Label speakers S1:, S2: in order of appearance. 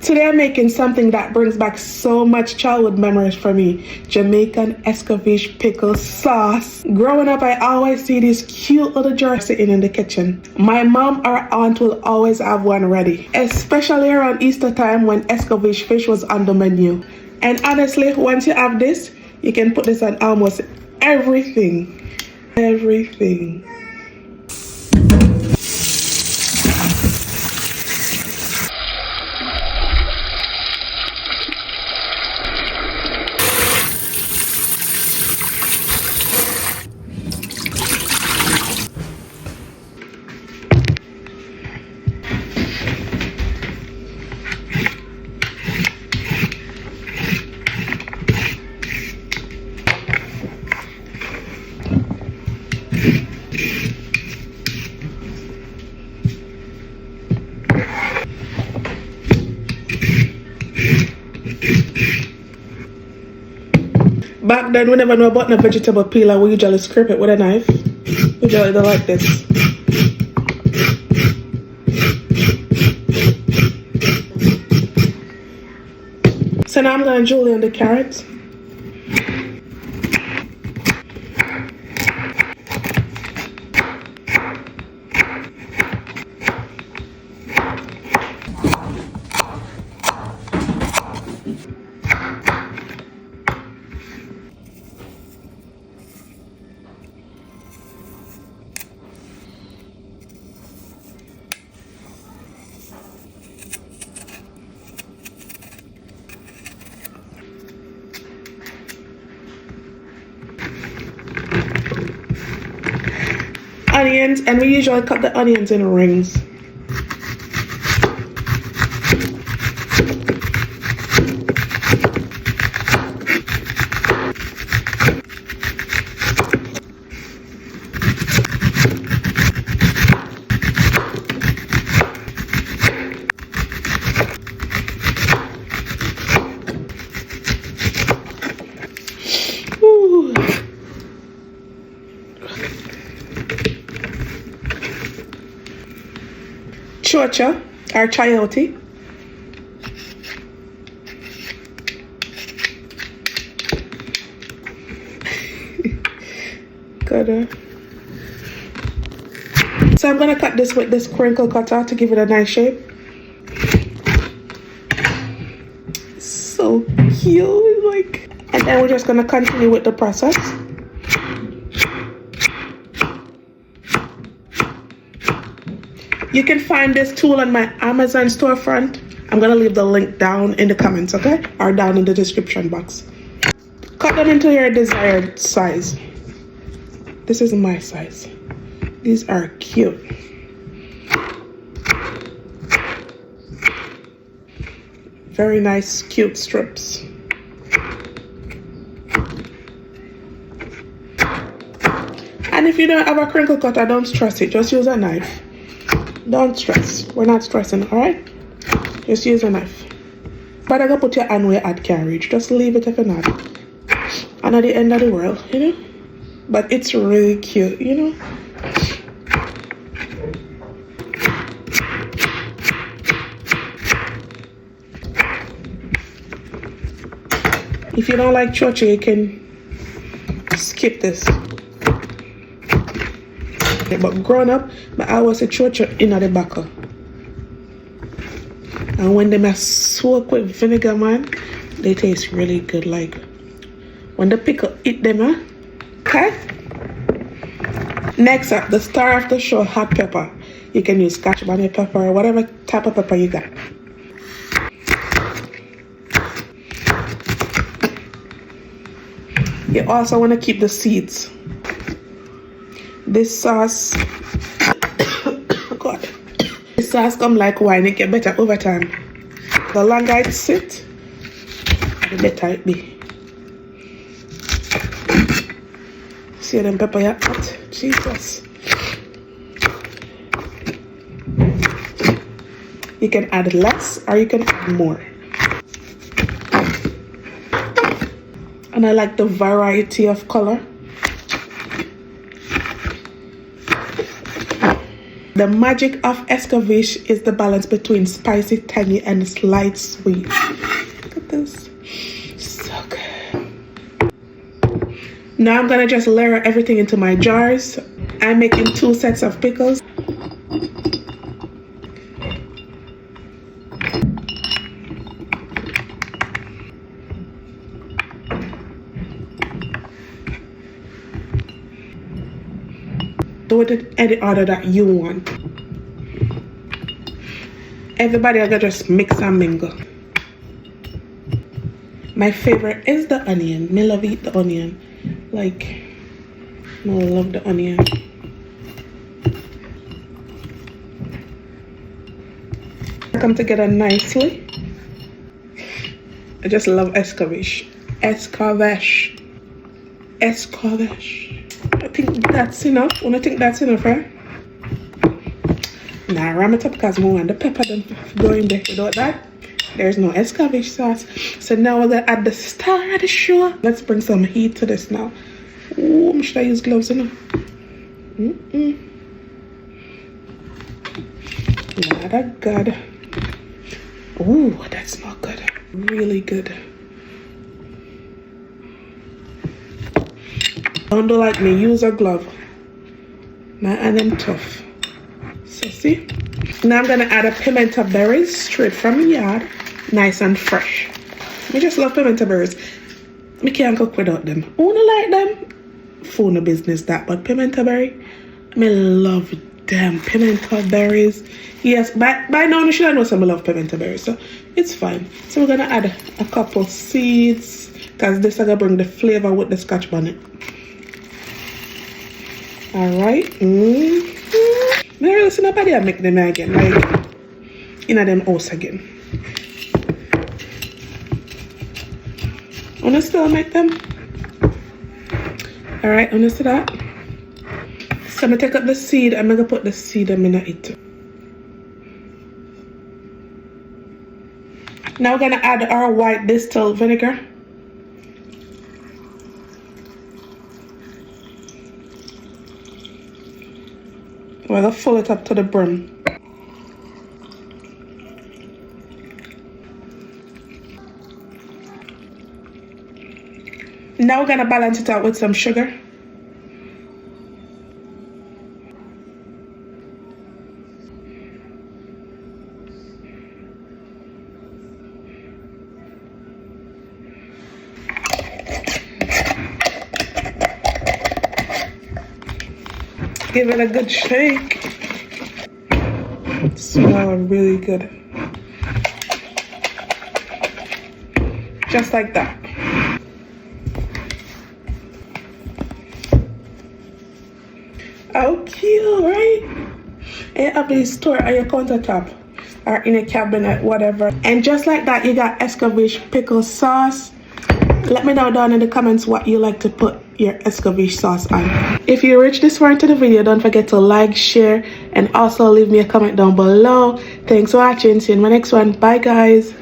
S1: Today I'm making something that brings back so much childhood memories for me. Jamaican Escovitch Pickle sauce. Growing up, I always see these cute little jars sitting in the kitchen. My mom or aunt will always have one ready, especially around Easter time when Escovitch fish was on the menu. And honestly, once you have this, you can put this on almost everything. Everything. Back then, we never know about the vegetable peeler. We usually scrape it with a knife. Usually they like this. So now I'm going to julienne the carrots. Onions, and we usually cut the onions in rings. Ooh. Chocha or chayote. So I'm gonna cut this with this crinkle cutter to give it a nice shape. So cute, like. And then we're just gonna continue with the process. You can find this tool on my Amazon storefront. I'm gonna leave the link down in the comments, okay? Or down in the description box. Cut them into your desired size. This is my size. These are cute. Very nice, cute strips. And if you don't have a crinkle cutter, don't stress it. Just use a knife. Don't stress. We're not stressing, alright? Just use a knife. But I gotta put your hand where you add carriage. Just leave it if you're not. And at the end of the world, you know? But it's really cute, you know? If you don't like chocha, you can skip this. But growing up, I always say chocha in the back. And when they soak with vinegar, man, they taste really good. Like when the pickle eat them, huh? Okay? Next up, the star of the show, hot pepper. You can use Scotch, bonnet pepper, or whatever type of pepper you got. You also want to keep the seeds. This sauce, God, this sauce come like wine. It get better over time. The longer it sit, the better it be. See them pepper you hot? Jesus. You can add less or you can add more. And I like the variety of color. The magic of Escovitch is the balance between spicy, tangy, and slight sweet. Look at this. So good. Now I'm gonna just layer everything into my jars. I'm making 2 sets of pickles. Do it in any order that you want. Everybody I gotta just mix and mingle. My favorite is the onion. Me love eat the onion. Like, I love the onion. Come together nicely. I just love Escovitch. Escovitch. Escovitch. I think that's enough. When I think that's enough, right? Now ram it up because I want the pepper to go in there. Without that, there's no Escovitch sauce. So now we're gonna add the star of the show. Let's bring some heat to this now. Oh, should I use gloves enough? Not a good. Oh, that's not good. Really good. Don't do like me, use a glove. Now add them tough. So see? Now I'm gonna add a pimento berries straight from the yard. Nice and fresh. I just love pimento berries. I can't cook without them. Who don't like them? Phone no business that, but pimento berry, I love them. Pimento berries. Yes, by now you should know some love pimento berries, so it's fine. So we're gonna add a couple seeds because this is gonna bring the flavor with the Scotch bonnet. Alright. Never listen nobody make them again, like in them house again. Wanna still make them? Alright, wanna see that? So I'm gonna take up the seed, I'm gonna put the seed in it. Now we're gonna add our white distilled vinegar. We're gonna fill it up to the brim. Now we're gonna balance it out with some sugar. Give it a good shake. It smells really good. Just like that. How cute, right? And up in the store on your countertop or in a cabinet, whatever. And just like that, you got Escovitch pickle sauce. Let me know down in the comments what you like to put your Escovitch sauce on. If you reached this far into the video, don't forget to like, share, and also leave me a comment down below. Thanks for watching. See you in my next one. Bye, guys.